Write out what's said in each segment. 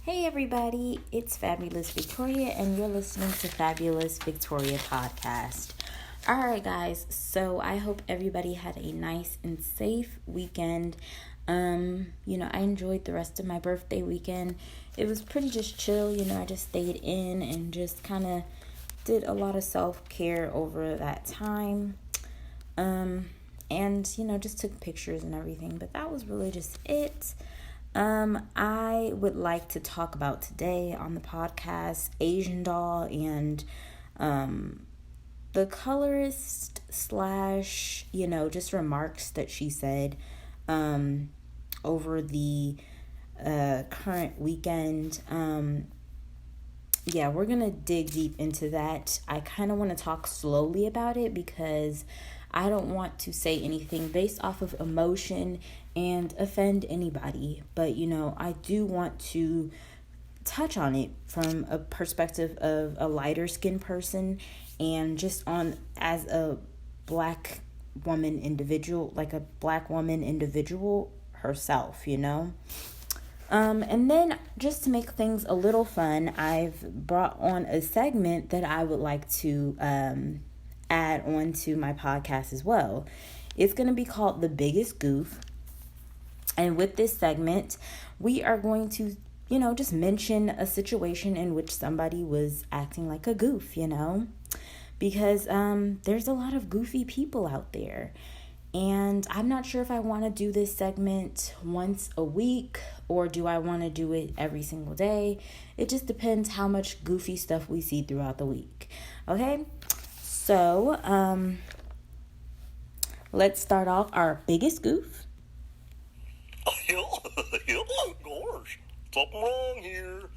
Hey everybody, it's Fabulous Victoria and you're listening to Fabulous Victoria Podcast. Alright guys, so I hope everybody had a nice and safe weekend. I enjoyed the rest of my birthday weekend. It was pretty just chill, I just stayed in and just kind of did a lot of self-care over that time. Just took pictures and everything, but that was really just it. I would like to talk about today on the podcast Asian Doll and the colorist / just remarks that she said over the current weekend. We're going to dig deep into that. I kind of want to talk slowly about it because I don't want to say anything based off of emotion and offend anybody. But, I do want to touch on it from a perspective of a lighter skinned person and just as a black woman individual, like a black woman individual herself, And then just to make things a little fun, I've brought on a segment that I would like to add on to my podcast as well. It's going to be called The Biggest Goof. And with this segment, we are going to, just mention a situation in which somebody was acting like a goof, because there's a lot of goofy people out there. And I'm not sure if I want to do this segment once a week or do I want to do it every single day. It just depends how much goofy stuff we see throughout the week. Okay? So, let's start off our biggest goof. Gosh, something wrong here.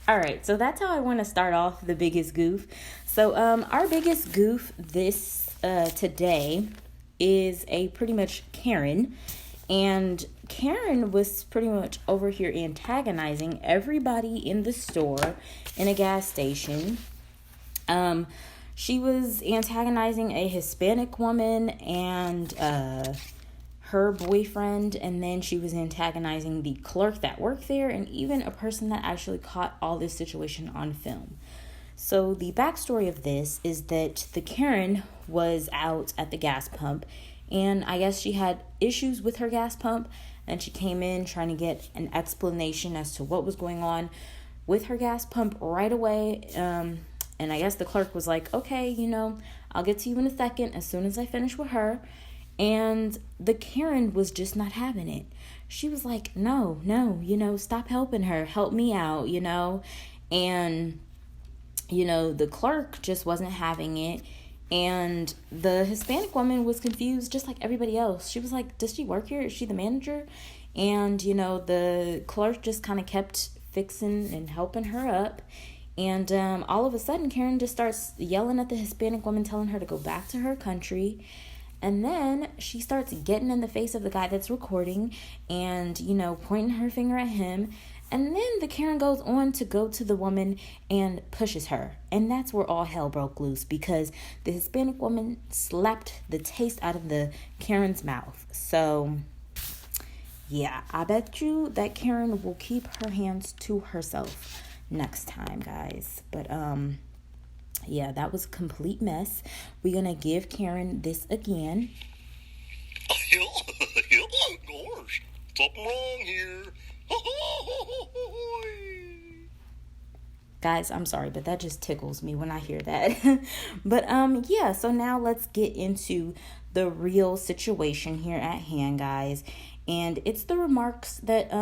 All right, so that's how I want to start off the biggest goof. So, our biggest goof today is a pretty much Karen, and Karen was pretty much over here antagonizing everybody in the store in a gas station. She was antagonizing a Hispanic woman and her boyfriend, and then she was antagonizing the clerk that worked there and even a person that actually caught all this situation on film. So the backstory of this is that the Karen was out at the gas pump, and I guess she had issues with her gas pump, and she came in trying to get an explanation as to what was going on with her gas pump right away. And I guess the clerk was like, okay, I'll get to you in a second as soon as I finish with her. And the Karen was just not having it. She was like, no, stop helping her. Help me out, And, the clerk just wasn't having it. And the Hispanic woman was confused just like everybody else. She was like, does she work here? Is she the manager? And, the clerk just kind of kept fixing and helping her up. And all of a sudden, Karen just starts yelling at the Hispanic woman, telling her to go back to her country. And then she starts getting in the face of the guy that's recording and, pointing her finger at him. And then the Karen goes on to go to the woman and pushes her. And that's where all hell broke loose because the Hispanic woman slapped the taste out of the Karen's mouth. So, yeah, I bet you that Karen will keep her hands to herself next time, guys. But that was a complete mess. We're gonna give Karen this again. Gosh, something wrong here. Guys, I'm sorry, but that just tickles me when I hear that. But so now let's get into the real situation here at hand, guys. And it's the remarks that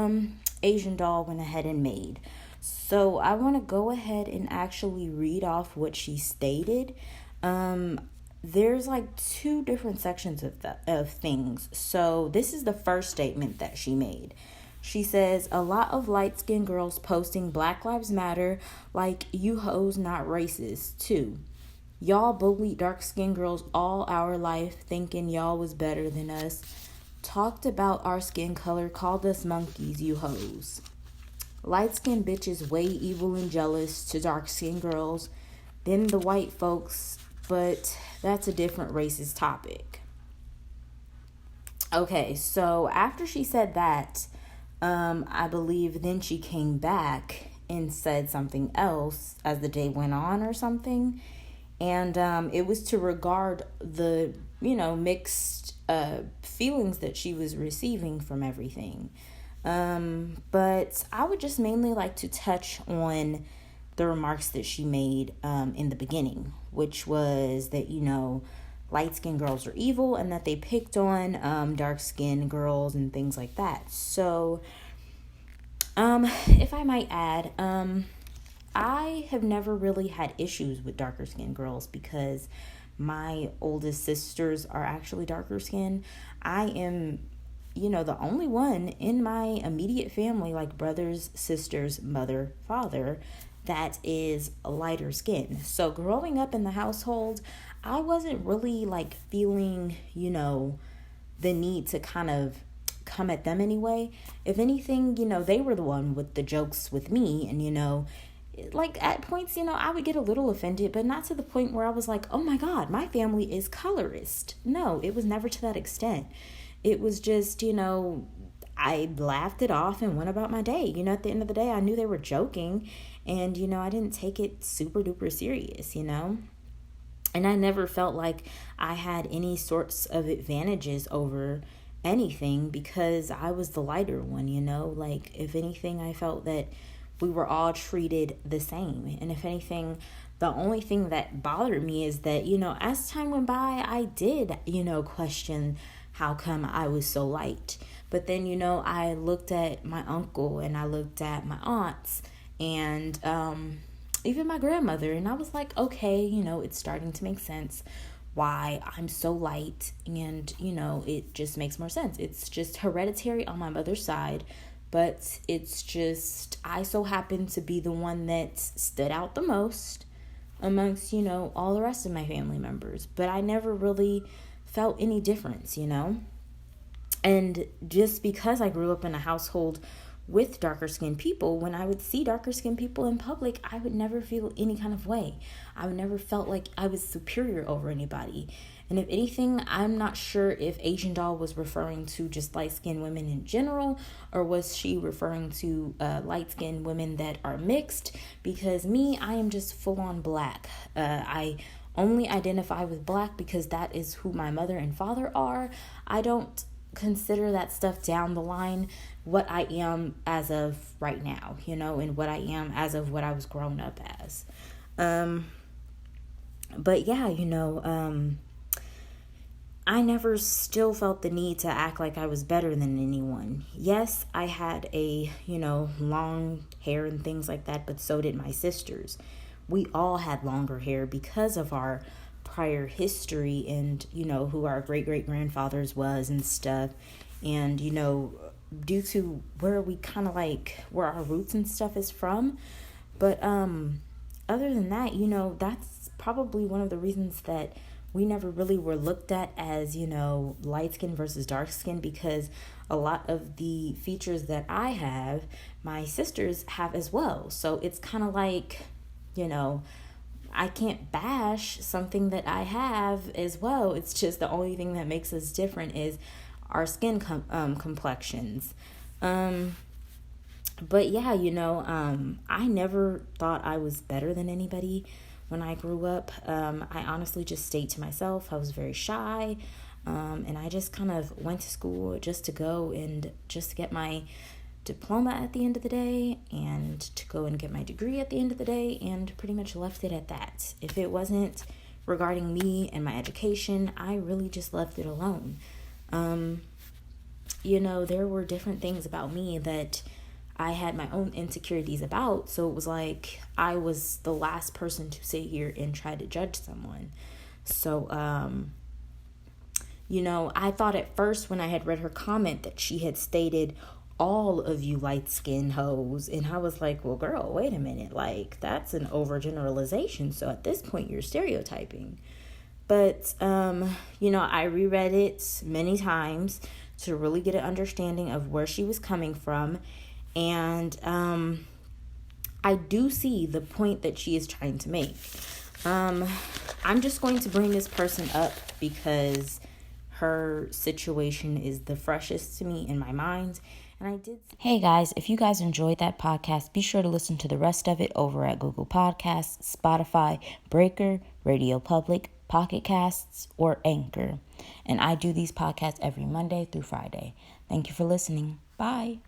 Asian Doll went ahead and made. So I want to go ahead and actually read off what she stated. There's like two different sections of things. So this is the first statement that she made. She says, a lot of light-skinned girls posting Black Lives Matter like you hoes not racist too. Y'all bullied dark-skinned girls all our life thinking y'all was better than us. Talked about our skin color, called us monkeys, you hoes. Light-skinned bitches way evil and jealous to dark-skinned girls than the white folks, but that's a different racist topic. Okay, so after she said that, I believe then she came back and said something else as the day went on or something. And it was to regard the, mixed feelings that she was receiving from everything. But I would just mainly like to touch on the remarks that she made in the beginning, which was that, light-skinned girls are evil and that they picked on dark-skinned girls and things like that. So, if I might add, I have never really had issues with darker-skinned girls because my oldest sisters are actually darker skinned. I am, the only one in my immediate family, like brothers, sisters, mother, father, that is lighter skin. So growing up in the household, I wasn't really like feeling, the need to kind of come at them anyway. If anything, they were the one with the jokes with me. And, like at points, I would get a little offended, but not to the point where I was like, oh my God, my family is colorist. No, it was never to that extent. It was just, I laughed it off and went about my day. At the end of the day, I knew they were joking and, I didn't take it super duper serious, And I never felt like I had any sorts of advantages over anything because I was the lighter one, Like, if anything, I felt that we were all treated the same. And if anything, the only thing that bothered me is that, as time went by, I did, question how come I was so light. But then, I looked at my uncle and I looked at my aunts and even my grandmother. And I was like, okay, it's starting to make sense why I'm so light. And, it just makes more sense. It's just hereditary on my mother's side. But it's just, I so happen to be the one that stood out the most amongst, all the rest of my family members. But I never really felt any difference, And just because I grew up in a household with darker skinned people, when I would see darker skinned people in public, I would never feel any kind of way. I would never felt like I was superior over anybody. And if anything, I'm not sure if Asian Doll was referring to just light-skinned women in general, or was she referring to light-skinned women that are mixed? Because me, I am just full-on black. I only identify with black because that is who my mother and father are. I don't consider that stuff down the line what I am as of right now, and what I am as of what I was grown up as. But yeah, I never still felt the need to act like I was better than anyone. Yes, I had a, long hair and things like that, but so did my sisters. We all had longer hair because of our prior history and, who our great-great-grandfathers was and stuff. And, due to where we kind of like, where our roots and stuff is from. But other than that, that's probably one of the reasons that we never really were looked at as, light skin versus dark skin, because a lot of the features that I have, my sisters have as well. So it's kind of like, I can't bash something that I have as well. It's just the only thing that makes us different is our skin complexions. But yeah, I never thought I was better than anybody. When I grew up, I honestly just stayed to myself. I was very shy, and I just kind of went to school just to go and just get my diploma at the end of the day and to go and get my degree at the end of the day, and pretty much left it at that. If it wasn't regarding me and my education, I really just left it alone. There were different things about me that I had my own insecurities about, so it was like I was the last person to sit here and try to judge someone. So, I thought at first when I had read her comment that she had stated, all of you light-skinned hoes, and I was like, well, girl, wait a minute, like, that's an overgeneralization, so at this point, you're stereotyping. But, I reread it many times to really get an understanding of where she was coming from. And I do see the point that she is trying to make. I'm just going to bring this person up because her situation is the freshest to me in my mind. And I did. Hey guys, if you guys enjoyed that podcast, be sure to listen to the rest of it over at Google Podcasts, Spotify, Breaker, Radio Public, Pocketcasts, or Anchor. And I do these podcasts every Monday through Friday. Thank you for listening. Bye.